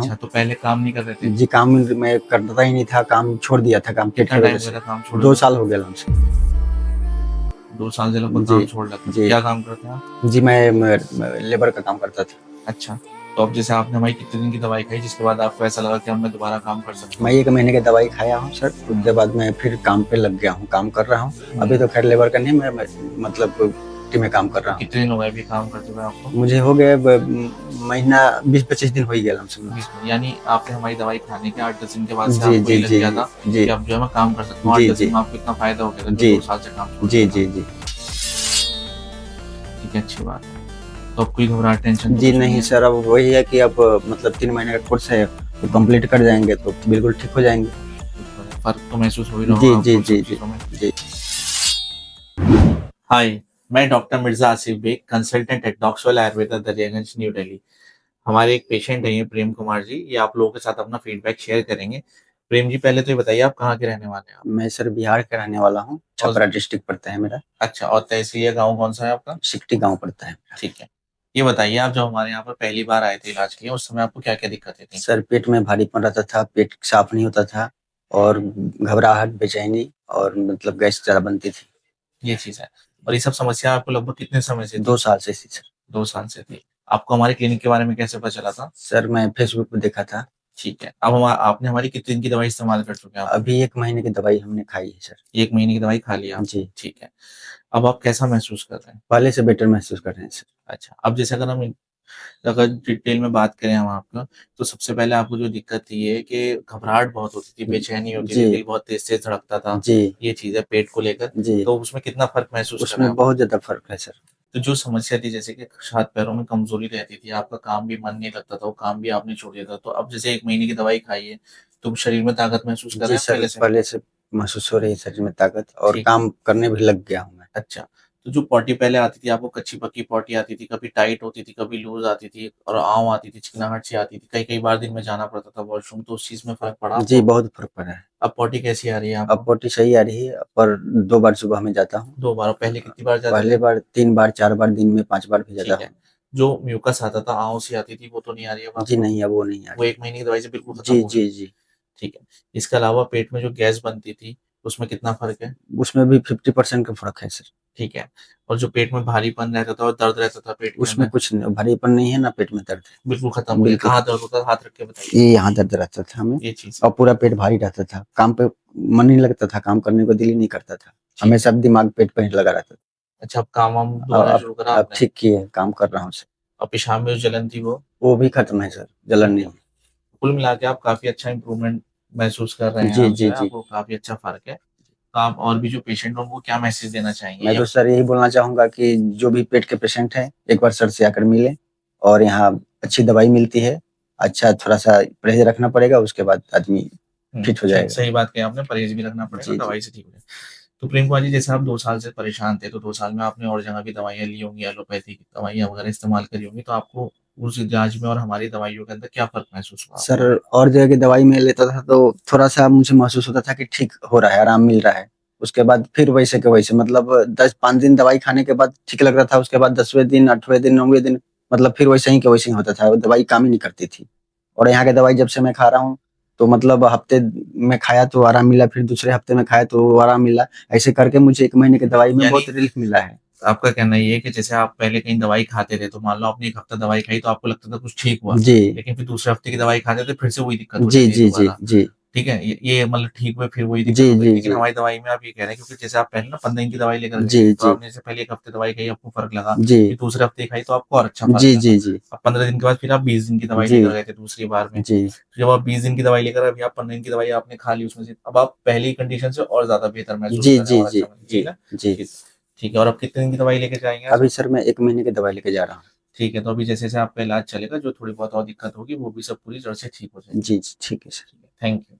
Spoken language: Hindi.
हूँ। अच्छा, तो पहले काम नहीं कर रहे थे? जी, काम मैं करता ही नहीं था, काम छोड़ दिया था, काम पेट कितना की टाइम वजह हो से। गया था काम छोड़े 2 हुए? साल हो गया हमसे। 2 साल से लगभग जी, काम छोड़ रखा था। जी। क्या काम करते हैं आप? जी, मैं लेबर का काम करता था। अच्छा, तो अब जैसे आपने हमारी कितने दिन की दवाई खाई जिसके बाद आपको ऐसा लगा कि अब मैं दोबारा काम कर सकता मैं हूँ? 1 महीने की दवाई खाया हूँ सर, उसके बाद मैं फिर काम पे लग गया हूँ, काम कर रहा हूँ। अभी तो खैर लेबर का नहीं, मैं मतलब ड्यूटी में काम कर तो रहा हूँ। कितने दिन हो गए अभी काम करते हुए आपको? मुझे हो गए महीना 20-25 दिन हो ही गया हमसे। 20 दिन, यानी आपने हमारी दवाई खाने के 8-10 दिन के बाद से जी, आपको ये जी, लग जी, गया जी, था जी, कि अब जो है मैं काम कर सकता हूँ। जी, 8-10 दिन जी, में आपको इतना फ़ायदा हो गया था जो जी, 2 साल से काम छोड़ जी, दिया था। जी, जी। ठीक है, अच्छी बात है। तो अब कोई घबराहट, टेंशन तो जी कुछ नहीं नहीं है? सर, अब वही है कि अब मतलब 3 महीने का कोर्स है, तो कंप्लीट कर जाएँगे तो बिल्कुल ठीक हो जाएँगे। फ़र्क तो महसूस हो ही रहा जी, होगा जी, आपको जी, सब जी, चीज़ों में। जी। हाय, मैं doctor Mirza Asif Beg, consultant at Docswell Ayurveda, Daryaganj, New Delhi. हमारे एक पेशेंट हैं ये प्रेम कुमार जी, ये आप लोगों के साथ अपना फीडबैक शेयर करेंगे। प्रेम जी, पहले तो ये बताइए आप कहाँ के रहने वाले हैं आप? मैं सर बिहार का रहने वाला हूँ, और छपरा डिस्ट्रिक्ट पड़ता है मेरा, अच्छा, और तहसील या गाँव कौन-सा है आपका? सिकटी गाँव पड़ता है। ठीक है। ये बताइए आप जब हमारे यहाँ पर पहली बार आए थे इलाज के लिए, उस समय आपको क्या-क्या दिक्कतें थी? सर पेट में भारीपन रहता था, पेट साफ नहीं होता था और घबराहट, बेचैनी और मतलब गैस ज़्यादा बनती थी। ये चीज़ है। और ये सब समस्या आपको लगभग कितने समय से 2 थी? साल से थी सर। 2 साल से थी। आपको हमारे क्लिनिक के बारे में कैसे पता चला था? सर मैं फेसबुक पे देखा था। ठीक है। अब हम आपने हमारी कितने दिन की दवाई इस्तेमाल कर चुके हैं आप अभी? अभी 1 महीने की दवाई हमने खाई है सर। 1 महीने की दवाई खा ली आपने, जी, ठीक है। अब आप कैसा महसूस कर रहे हैं? पहले से बेटर महसूस कर रहे हैं सर। अच्छा, अब जैसे अगर डिटेल में बात करें हम आपका, तो सबसे पहले आपको जो दिक्कत थी ये कि घबराहट बहुत होती थी, बेचैनी होती थी, जी, दिल बहुत तेज़-तेज़ धड़कता था, जी, ये चीज़ है पेट को लेकर, जी। तो उसमें कितना फ़र्क महसूस करा उसमें आपने? बहुत ज़्यादा फ़र्क है सर। तो जो समस्या थी जैसे कि हाथ-पैरों में कमज़ोरी रहती थी, आपका काम भी मन नहीं लगता था, वो काम भी आपने छोड़ दिया था, तो अब जैसे 1 महीने की दवाई खाई है, तो शरीर में ताकत महसूस कर जी रहे हैं आप सर, पहले से? पहले से महसूस हो रही है शरीर में ताकत और ठीक है, काम करने भी लग गया हूँ मैं। अच्छा। तो जो पॉटी पहले आती थी, आपको कच्ची-पक्की पॉटी आती थी, कभी टाइट होती थी, कभी लूज़ आती थी और आम आती थी, चिकनाहट सी आती थी, कई-कई बार दिन में जाना पड़ता था वॉशरूम, तो उस चीज़ में फ़र्क पड़ा जी, आपको? बहुत फ़र्क पड़ा है। अब पॉटी कैसी आ रही है अब आपको? पॉटी सही आ रही है, पर 2 बार सुबह में जाता हूँ। 2 बार, और पहले कितनी बार जाते पहले थे? बार 3 बार, 4 बार, दिन में 5 बार भी जाता ठीक है। हूँ। जो म्यूकस आता था, आँव सी आती थी, वो तो नहीं आ रही अब जी आपको? नहीं, अब वो नहीं आ वो रही। 1 महीने की दवाई से बिल्कुल खत्म जी, हो गई? जी, जी। ठीक है। इसके अलावा पेट में जो गैस बनती थी, उसमें कितना फ़र्क है? उसमें भी 50% का फ़र्क है सर। ठीक है। और जो पेट में भारीपन रहता था और दर्द रहता था पेट के उसमें अंदर, कुछ न भारीपन नहीं है, ना पेट में दर्द बिल्कुल खत्म है। हो गया। बिल्कुल कहाँ खत्म। दर्द होता था? हाथ रख के बताइए। ये यहाँ दर्द रहता था हमें ये चीज़ और है। पूरा पेट भारी रहता था। काम पे मन नहीं लगता था, काम करने को दिल ही नहीं करता था। ठीक हमेशा है। दिमाग पेट पे ही लगा रहता था। अच्छा, अब काम-वाम अ, दोबारा अब शुरू करा अब आपने? ठीक किए, काम कर रहा हूँ सर। और पेशाब में जो जलन थी वो? वो भी खत्म है सर, जलन ठीक नहीं है। है। कुल मिला के आप काफ़ी अच्छा इम्प्रूवमेंट महसूस कर रहे हैं, जी, अब जो जी, है जी। आपको काफ़ी अच्छा फ़र्क है। तो आप और भी जो पेशेंट हैं उनको क्या मैसेज देना चाहेंगे? मैं या तो सर यही बोलना चाहूँगा कि जो भी पेट के पेशेंट हैं, एक बार सर से आकर मिलें और यहाँ अच्छी दवाई मिलती है। अच्छा थोड़ा-सा परहेज़ रखना पड़ेगा, उसके बाद आदमी फिट हो ठीक, जाएगा। सही बात कही आपने, परहेज़ भी रखना पड़ेगा, जी, जी। दवाई से ठीक हो जाए। तो प्रेम कुमार जी, जैसे आप 2 साल से परेशान थे, तो 2 साल में आपने और जगह भी दवाइयाँ ली होंगी, एलोपैथिक दवाइयाँ वगैरह इस्तेमाल करी होंगी, तो आपको उस इलाज में और हमारी दवाइयों के अंदर क्या फ़र्क महसूस हुआ सर आपको? और जगह की दवाई मैं लेता था तो थोड़ा-सा मुझे महसूस होता था कि ठीक हो रहा है, आराम मिल रहा है। उसके बाद फिर वैसे के वैसे मतलब 10-5 दिन दवाई खाने के बाद ठीक लग रहा था, उसके बाद 10वें दिन, 8वें दिन, 9वें दिन मतलब फिर वैसे ही के वैसे ही होता था, वो दवाई काम ही नहीं करती थी। और यहाँ की दवाई जब से मैं खा रहा हूँ, तो मतलब हफ्ते में खाया तो आराम मिला, फिर दूसरे हफ्ते में खाया तो आराम मिला। ऐसे करके मुझे 1 महीने की दवाई में यानी बहुत रिलीफ़ मिला है। आपका कहना ये है कि जैसे आप पहले कहीं दवाई खाते थे, तो मान लो आपने 1 हफ्ता दवाई खाई तो आपको लगता था कुछ ठीक हुआ, जी। लेकिन फिर दूसरे हफ्ते की दवाई खाते थे फिर से वही दिक्कत हो जी, जाती है जी, जी, दोबारा। जी। ठीक है? ये मतलब ठीक हुए फिर वही जी, दिक्कत हो गई। जी, लेकिन जी। हमारी दवाई में आप ये कह रहे हैं क्योंकि जैसे आप पहले ना 15 दिन की दवाई लेकर गए जी, थे, तो जी। आपने जैसे पहले 1 हफ्ते दवाई खाई आपको फ़र्क लगा, जी। फिर दूसरे हफ्ते खाई तो आपको और अच्छा फ़र्क जी, लगा। जी, जी। अब 15 दिन के बाद फिर आप 20 दिन की दवाई जी। लेकर गए थे दूसरी बार में। जी। जब आप 20 दिन की दवाई लेकर अभी आप 15 दिन की दवाई आपने खा ली उसमें से, अब आप पहली कंडीशन से और ज़्यादा बेहतर महसूस जी, कर रहे हैं जी, और जी, अच्छा जी, ठीक है? जी। ठीक ठीक है, और अब कितने दिन की दवाई लेके जाएँगे आप? अभी सर मैं 1 महीने की दवाई लेके जा रहा हूँ। ठीक है, तो अभी जैसे-जैसे आपका इलाज चलेगा, जो थोड़ी बहुत और दिक्कत होगी, वो भी सब पूरी तरह से ठीक हो जाएगी। जी, जी, ठीक है सर। ठीक है, थैंक यू।